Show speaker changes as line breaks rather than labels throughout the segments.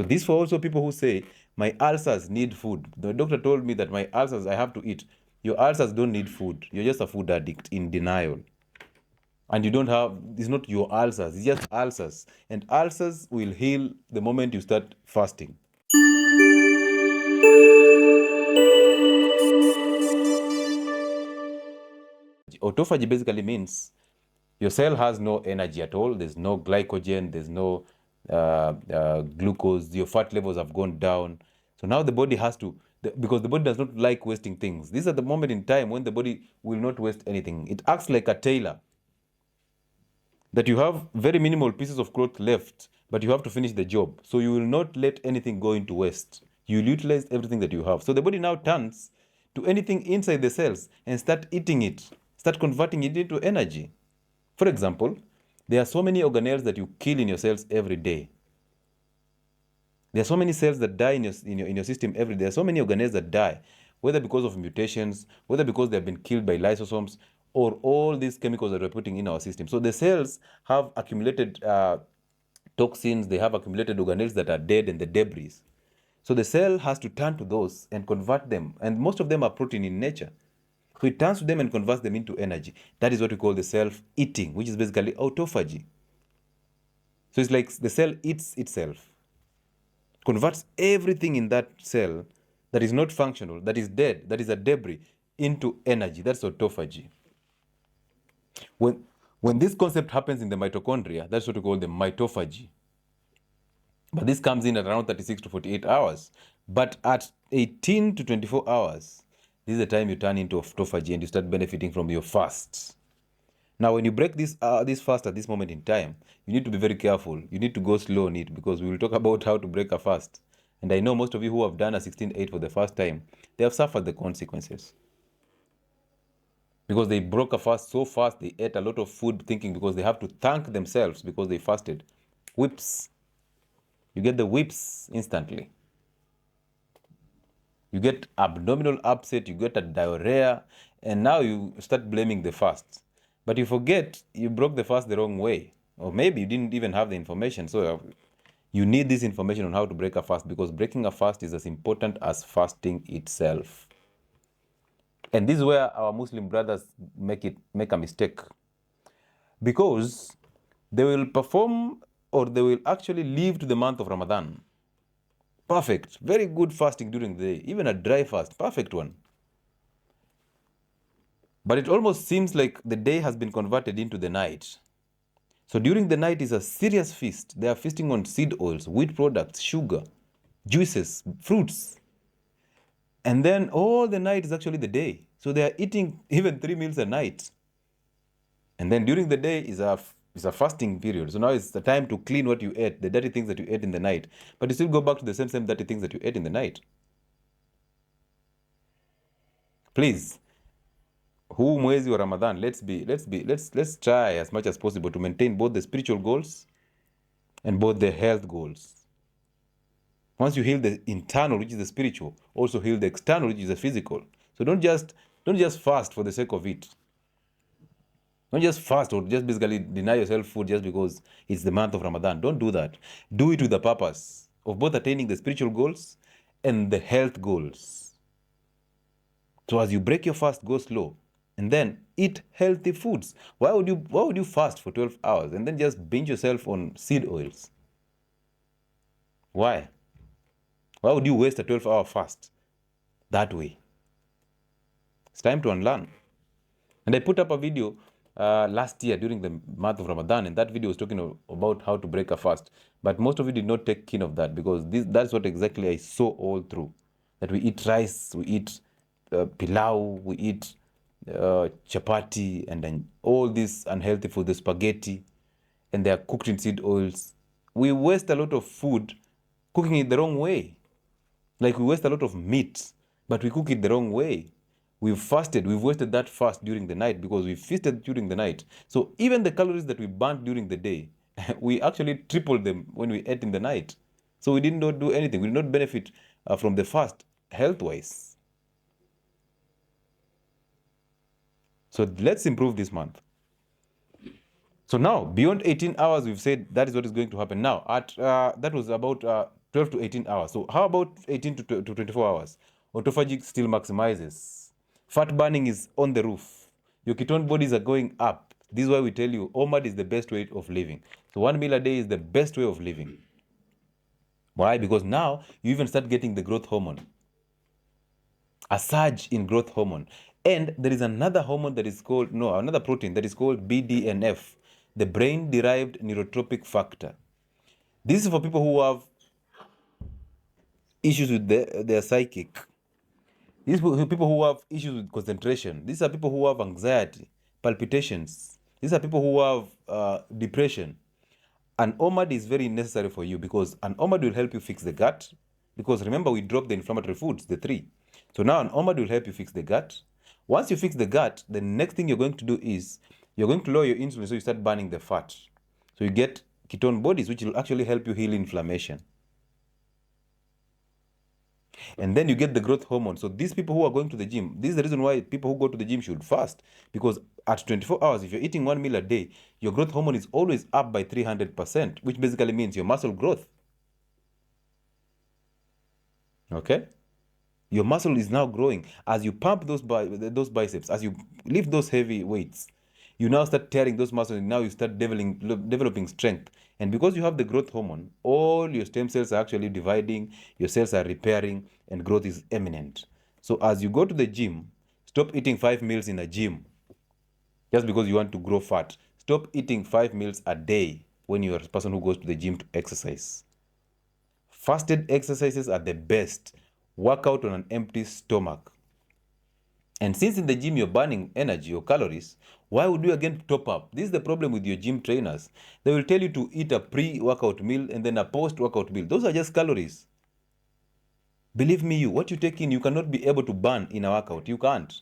So this for also people who say, my ulcers need food. The doctor told me that my ulcers, I have to eat. Your ulcers don't need food. You're just a food addict in denial. And you don't have, it's not your ulcers, it's just ulcers. And ulcers will heal the moment you start fasting. Autophagy basically means your cell has no energy at all. There's no glycogen, there's no glucose, your fat levels have gone down. So now the body has to, because the body does not like wasting things. This is the moment in time when the body will not waste anything. It acts like a tailor, that you have very minimal pieces of cloth left, but you have to finish the job. So you will not let anything go into waste. You will utilize everything that you have. So the body now turns to anything inside the cells and start eating it, start converting it into energy. For example, there are so many organelles that you kill in your cells every day. There are so many cells that die in your system every day. There are so many organelles that die, whether because of mutations, whether because they have been killed by lysosomes, or all these chemicals that we're putting in our system. So the cells have accumulated toxins, they have accumulated organelles that are dead and the debris. So the cell has to turn to those and convert them. And most of them are protein in nature. So it turns to them and converts them into energy. That is what we call the self-eating, which is basically autophagy. So it's like the cell eats itself, converts everything in that cell that is not functional, that is dead, that is a debris, into energy. That's autophagy. When this concept happens in the mitochondria, that's what we call the mitophagy. But this comes in at around 36 to 48 hours. But at 18 to 24 hours, this is the time you turn into autophagy and you start benefiting from your fasts. Now, when you break this fast at this moment in time, you need to be very careful. You need to go slow on it, because we will talk about how to break a fast. And I know most of you who have done a 16-8 for the first time, they have suffered the consequences. Because they broke a fast so fast, they ate a lot of food thinking because they have to thank themselves because they fasted. Whips. You get the whips instantly. You get abdominal upset, you get a diarrhea, and now you start blaming the fast. But you forget you broke the fast the wrong way. Or maybe you didn't even have the information. So you need this information on how to break a fast, because breaking a fast is as important as fasting itself. And this is where our Muslim brothers make a mistake. Because they will perform, or they will actually live to the month of Ramadan. Perfect. Very good fasting during the day. Even a dry fast. Perfect one. But it almost seems like the day has been converted into the night. So during the night is a serious feast. They are feasting on seed oils, wheat products, sugar, juices, fruits. And then all the night is actually the day. So they are eating even 3 meals a night. And then during the day is a fasting period. So now it's the time to clean what you ate, the dirty things that you ate in the night. But you still go back to the same dirty things that you ate in the night. Please, huu mwezi wa Ramadan, let's try as much as possible to maintain both the spiritual goals and both the health goals. Once you heal the internal, which is the spiritual, also heal the external, which is the physical. So don't just fast for the sake of it. Don't just fast or just basically deny yourself food just because it's the month of Ramadan. Don't do that. Do it with the purpose of both attaining the spiritual goals and the health goals. So as you break your fast, go slow. And then eat healthy foods. Why would you fast for 12 hours and then just binge yourself on seed oils? Why? Why would you waste a 12-hour fast that way? It's time to unlearn. And I put up a video last year during the month of Ramadan, and that video was talking about how to break a fast. But most of you did not take keen of that, because that's what exactly I saw all through. That we eat rice, we eat pilau, we eat chapati, and then all this unhealthy food, the spaghetti, and they are cooked in seed oils. We waste a lot of food cooking it the wrong way. Like we waste a lot of meat, but we cook it the wrong way. We've fasted, we've wasted that fast during the night because we feasted during the night. So even the calories that we burnt during the day, we actually tripled them when we ate in the night. So we did not do anything. We did not benefit from the fast health-wise. So let's improve this month. So now, beyond 18 hours, we've said that is what is going to happen. Now, that was about 12 to 18 hours. So how about 18 to 24 hours? Autophagy still maximizes. Fat burning is on the roof. Your ketone bodies are going up. This is why we tell you OMAD is the best way of living. So 1 meal a day is the best way of living. Why? Because now you even start getting the growth hormone. A surge in growth hormone. And there is another hormone that is called, no, another protein that is called BDNF, the brain-derived neurotropic factor. This is for people who have issues with their psychic. These people who have issues with concentration. These are people who have anxiety, palpitations. These are people who have depression. An OMAD is very necessary for you because an OMAD will help you fix the gut. Because remember, we dropped the inflammatory foods, the 3. So now an OMAD will help you fix the gut. Once you fix the gut, the next thing you're going to do is you're going to lower your insulin so you start burning the fat. So you get ketone bodies, which will actually help you heal inflammation. And then you get the growth hormone. So these people who are going to the gym, this is the reason why people who go to the gym should fast. Because at 24 hours, if you're eating 1 meal a day, your growth hormone is always up by 300%, which basically means your muscle growth. Okay? Your muscle is now growing. As you pump those biceps, as you lift those heavy weights, you now start tearing those muscles, and now you start developing strength. And because you have the growth hormone, all your stem cells are actually dividing, your cells are repairing, and growth is imminent. So as you go to the gym, stop eating 5 meals in a gym just because you want to grow fat. Stop eating 5 meals a day when you're a person who goes to the gym to exercise. Fasted exercises are the best. Work out on an empty stomach. And since in the gym you're burning energy or calories, why would you again top up? This is the problem with your gym trainers. They will tell you to eat a pre-workout meal and then a post-workout meal. Those are just calories. Believe me, what you take in, you cannot be able to burn in a workout. You can't.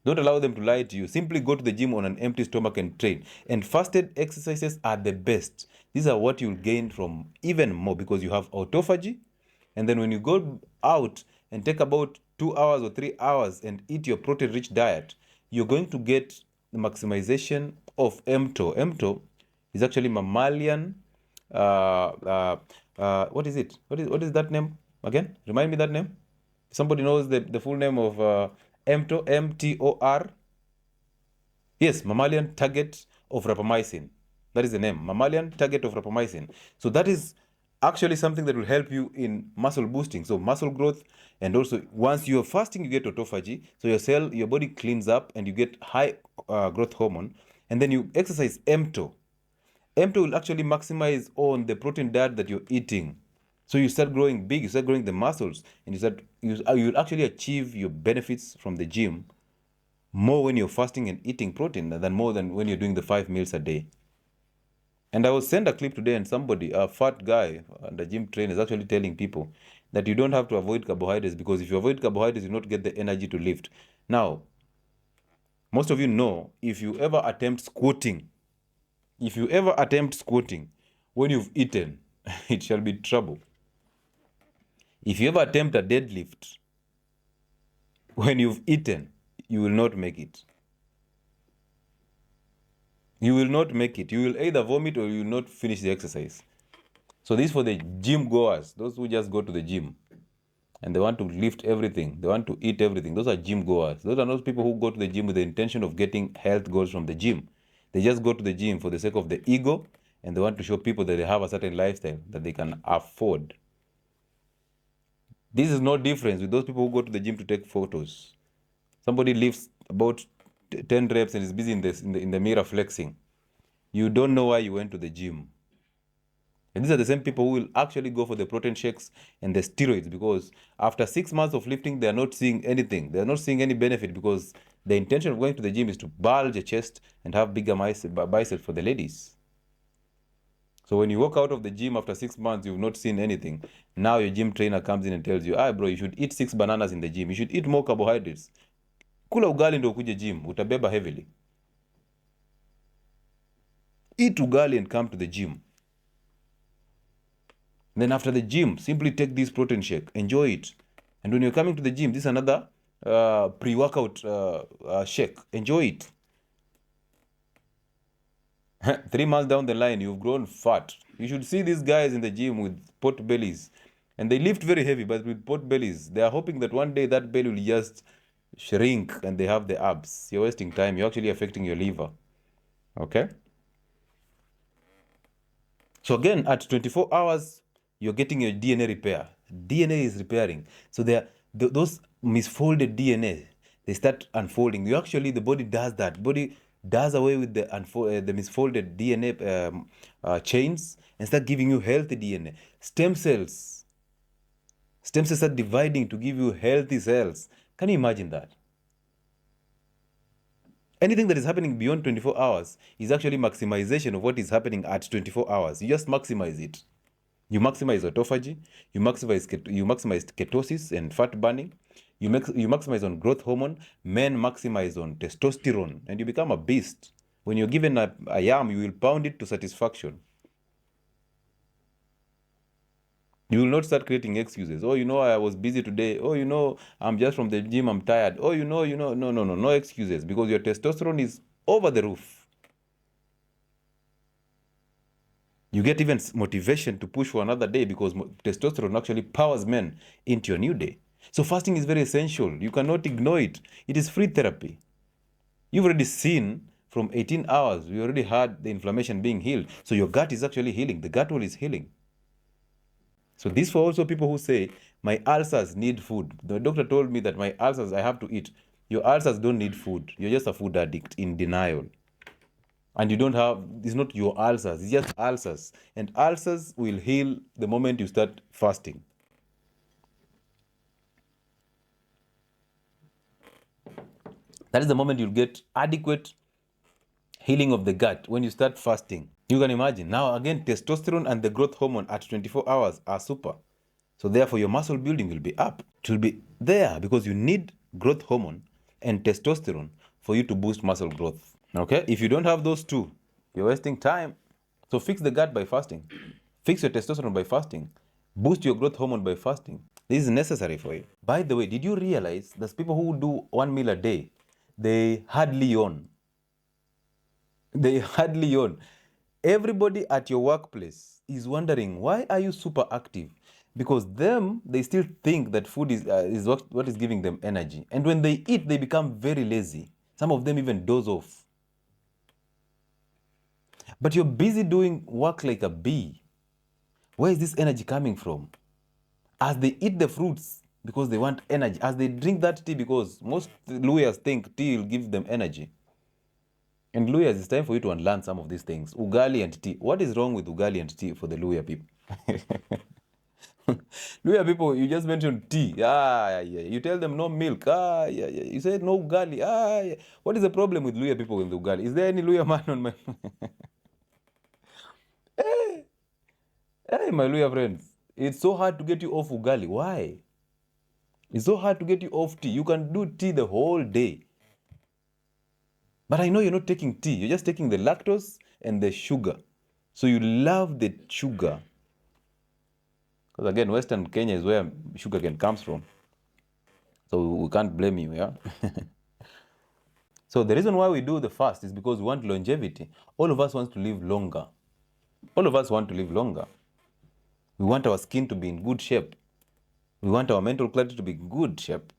Don't allow them to lie to you. Simply go to the gym on an empty stomach and train. And fasted exercises are the best. These are what you'll gain from even more because you have autophagy. And then when you go out and take about 2 hours or 3 hours and eat your protein-rich diet, you're going to get the maximization of mTOR. mTOR is actually mammalian. What is it? What is that name again? Remind me that name. Somebody knows the full name of mTOR. mTOR. Yes, mammalian target of rapamycin. That is the name, mammalian target of rapamycin. So that is actually something that will help you in muscle boosting, so muscle growth. And also once you're fasting, you get autophagy, so your body cleans up and you get high growth hormone. And then you exercise mTOR. mTOR will actually maximize on the protein diet that you're eating, so you start growing big, you start growing the muscles, and you'll actually achieve your benefits from the gym more when you're fasting and eating protein than when you're doing the 5 meals a day. And I was sent a clip today, and somebody, a fat guy and a gym trainer, is actually telling people that you don't have to avoid carbohydrates, because if you avoid carbohydrates, you will not get the energy to lift. Now, most of you know, if you ever attempt squatting, when you've eaten, it shall be trouble. If you ever attempt a deadlift, when you've eaten, you will not make it. You will not make it. You will either vomit or you will not finish the exercise. So this is for the gym goers, those who just go to the gym and they want to lift everything, they want to eat everything. Those are gym goers. Those are not people who go to the gym with the intention of getting health goals from the gym. They just go to the gym for the sake of the ego, and they want to show people that they have a certain lifestyle that they can afford. This is no difference with those people who go to the gym to take photos. Somebody lifts about 10 reps and is busy in the mirror flexing. You don't know why you went to the gym. And these are the same people who will actually go for the protein shakes and the steroids, because after 6 months of lifting, they are not seeing anything. They are not seeing any benefit, because the intention of going to the gym is to bulge a chest and have bigger biceps for the ladies. So when you walk out of the gym after 6 months, you've not seen anything. Now your gym trainer comes in and tells you, bro, you should eat 6 bananas in the gym. You should eat more carbohydrates. Kula ugali ndo ukuje gym, utabeba heavily. Eat ugali and come to the gym. And then after the gym, simply take this protein shake, enjoy it. And when you're coming to the gym, this is another pre-workout shake, enjoy it. 3 months down the line, you've grown fat. You should see these guys in the gym with pot bellies. And they lift very heavy, but with pot bellies. They are hoping that one day that belly will just shrink and they have the abs. You're wasting time. You're actually affecting your liver. Okay? So again, at 24 hours, you're getting your DNA repair. DNA is repairing. So those misfolded DNA, they start unfolding. The body does that. Body does away with the misfolded DNA chains and start giving you healthy DNA. Stem cells are dividing to give you healthy cells. Can you imagine that? Anything that is happening beyond 24 hours is actually maximization of what is happening at 24 hours. You just maximize it. You maximize autophagy, you maximize ketosis and fat burning, you maximize on growth hormone, men maximize on testosterone, and you become a beast. When you're given a yam, you will pound it to satisfaction. You will not start creating excuses. Oh, I was busy today. Oh, I'm just from the gym, I'm tired. Oh, no excuses, because your testosterone is over the roof. You get even motivation to push for another day because testosterone actually powers men into a new day. So fasting is very essential. You cannot ignore it. It is free therapy. You've already seen from 18 hours, we already had the inflammation being healed. So your gut is actually healing. The gut wall is healing. So this for also people who say, my ulcers need food. The doctor told me that my ulcers, I have to eat. Your ulcers don't need food. You're just a food addict in denial. And it's not your ulcers, it's just ulcers. And ulcers will heal the moment you start fasting. That is the moment you'll get adequate healing of the gut, when you start fasting. You can imagine. Now again, testosterone and the growth hormone at 24 hours are super. So therefore your muscle building will be up. It will be there because you need growth hormone and testosterone for you to boost muscle growth. Okay? If you don't have those two, you're wasting time. So fix the gut by fasting. Fix your testosterone by fasting. Boost your growth hormone by fasting. This is necessary for you. By the way, did you realize there's people who do 1 meal a day? They hardly yawn. They hardly yawn. Everybody at your workplace is wondering, why are you super active? Because they still think that food is what is giving them energy. And when they eat, they become very lazy. Some of them even doze off. But you're busy doing work like a bee. Where is this energy coming from? As they eat the fruits, because they want energy. As they drink that tea, because most lawyers think tea will give them energy. And lawyers, it's time for you to unlearn some of these things. Ugali and tea. What is wrong with ugali and tea for the lawyer people? Lawyer people, you just mentioned tea. Yeah. You tell them no milk. Yeah. You say no ugali. Yeah. What is the problem with lawyer people with ugali? Is there any lawyer man on my... Hey, my lawyer friends. It's so hard to get you off ugali. Why? It's so hard to get you off tea. You can do tea the whole day. But I know you're not taking tea. You're just taking the lactose and the sugar. So you love the sugar. Because again, Western Kenya is where sugar cane comes from. So we can't blame you, yeah? So the reason why we do the fast is because we want longevity. All of us want to live longer. All of us want to live longer. We want our skin to be in good shape. We want our mental clarity to be in good shape.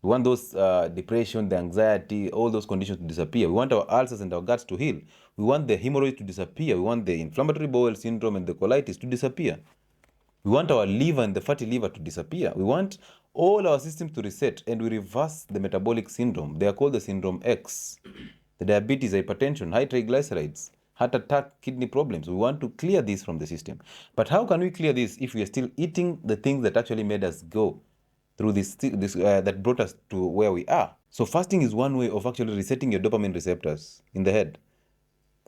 We want those depression, the anxiety, all those conditions to disappear. We want our ulcers and our guts to heal. We want the hemorrhoids to disappear. We want the inflammatory bowel syndrome and the colitis to disappear. We want our liver and the fatty liver to disappear. We want all our systems to reset, and we reverse the metabolic syndrome. They are called the syndrome X. The diabetes, hypertension, high triglycerides, heart attack, kidney problems. We want to clear this from the system. But how can we clear this if we are still eating the things that actually made us go through this that brought us to where we are? So fasting is one way of actually resetting your dopamine receptors in the head.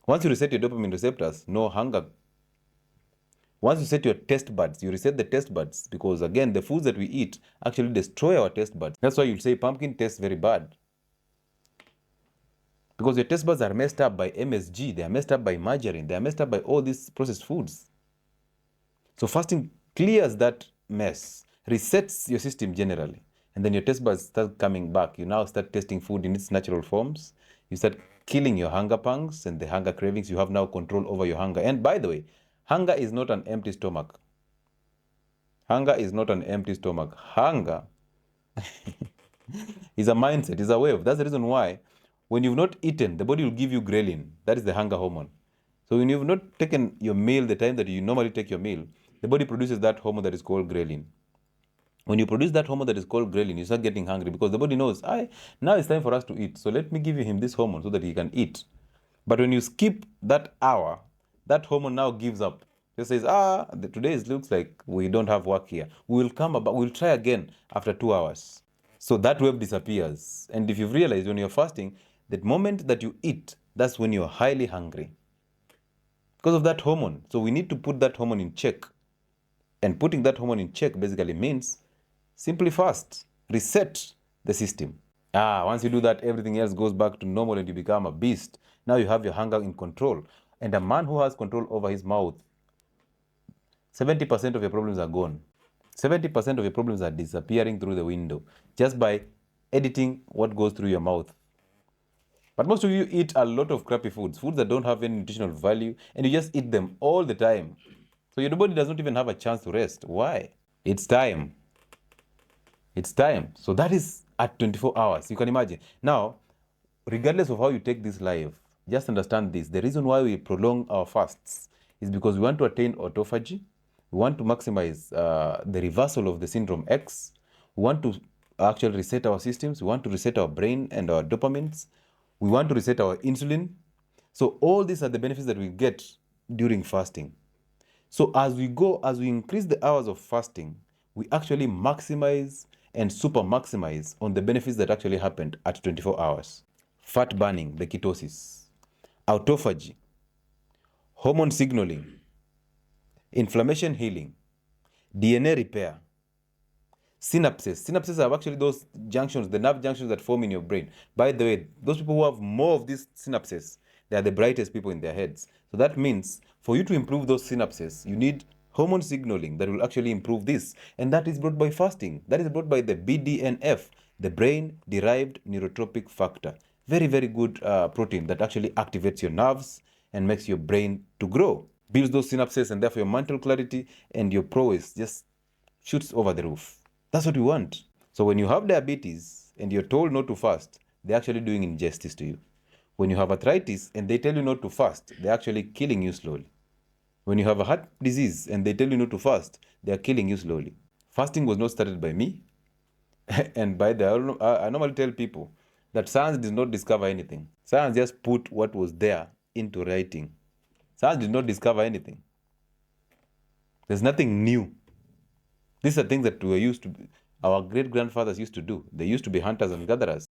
Once you reset your dopamine receptors, no hunger. Once you set your taste buds, you reset the taste buds, because again, the foods that we eat actually destroy our taste buds. That's why you'll say pumpkin tastes very bad. Because your taste buds are messed up by MSG, they are messed up by margarine, they are messed up by all these processed foods. So fasting clears that mess, resets your system generally, and then your taste buds start coming back. You now start tasting food in its natural forms. You start killing your hunger pangs and the hunger cravings. You have now control over your hunger. And by the way, Hunger is not an empty stomach. Hunger is not an empty stomach. Hunger is a mindset, is a wave. That's the reason why when you've not eaten, the body will give you ghrelin. That is the hunger hormone. So when you've not taken your meal the time that you normally take your meal, the body produces that hormone that is called ghrelin. When you produce that hormone that is called ghrelin, you start getting hungry because the body knows, now it's time for us to eat. So let me give him this hormone so that he can eat. But when you skip that hour, that hormone now gives up. It says, today it looks like we don't have work here. We will come about, we'll try again after 2 hours. So that wave disappears. And if you've realized when you're fasting, the moment that you eat, that's when you're highly hungry. Because of that hormone. So we need to put that hormone in check. And putting that hormone in check basically means simply fast, reset the system. Once you do that, everything else goes back to normal and you become a beast. Now you have your hunger in control. And a man who has control over his mouth, 70% of your problems are gone. 70% of your problems are disappearing through the window just by editing what goes through your mouth. But most of you eat a lot of crappy foods that don't have any nutritional value, and you just eat them all the time. So your body does not even have a chance to rest. Why? It's time. It's time. So that is at 24 hours. You can imagine. Now, regardless of how you take this life, just understand this. The reason why we prolong our fasts is because we want to attain autophagy. We want to maximize the reversal of the syndrome X. We want to actually reset our systems. We want to reset our brain and our dopamines. We want to reset our insulin. So all these are the benefits that we get during fasting. So as we increase the hours of fasting, we actually maximize and super maximize on the benefits that actually happened at 24 hours. Fat burning, the ketosis, autophagy, hormone signaling, inflammation healing, DNA repair, synapses. Synapses are actually those junctions, the nerve junctions that form in your brain. By the way, those people who have more of these synapses, they are the brightest people in their heads. So that means for you to improve those synapses, you need hormone signaling that will actually improve this. And that is brought by fasting. That is brought by the BDNF, the brain-derived neurotropic factor. Very, very good protein that actually activates your nerves and makes your brain to grow. Builds those synapses, and therefore your mental clarity and your prowess just shoots over the roof. That's what we want. So when you have diabetes and you're told not to fast, they're actually doing injustice to you. When you have arthritis and they tell you not to fast, they're actually killing you slowly. When you have a heart disease and they tell you not to fast, they are killing you slowly. Fasting was not started by me. And by the I normally tell people that science did not discover anything. Science just put what was there into writing. Science did not discover anything. There's nothing new. These are things that our great grandfathers used to do. They used to be hunters and gatherers.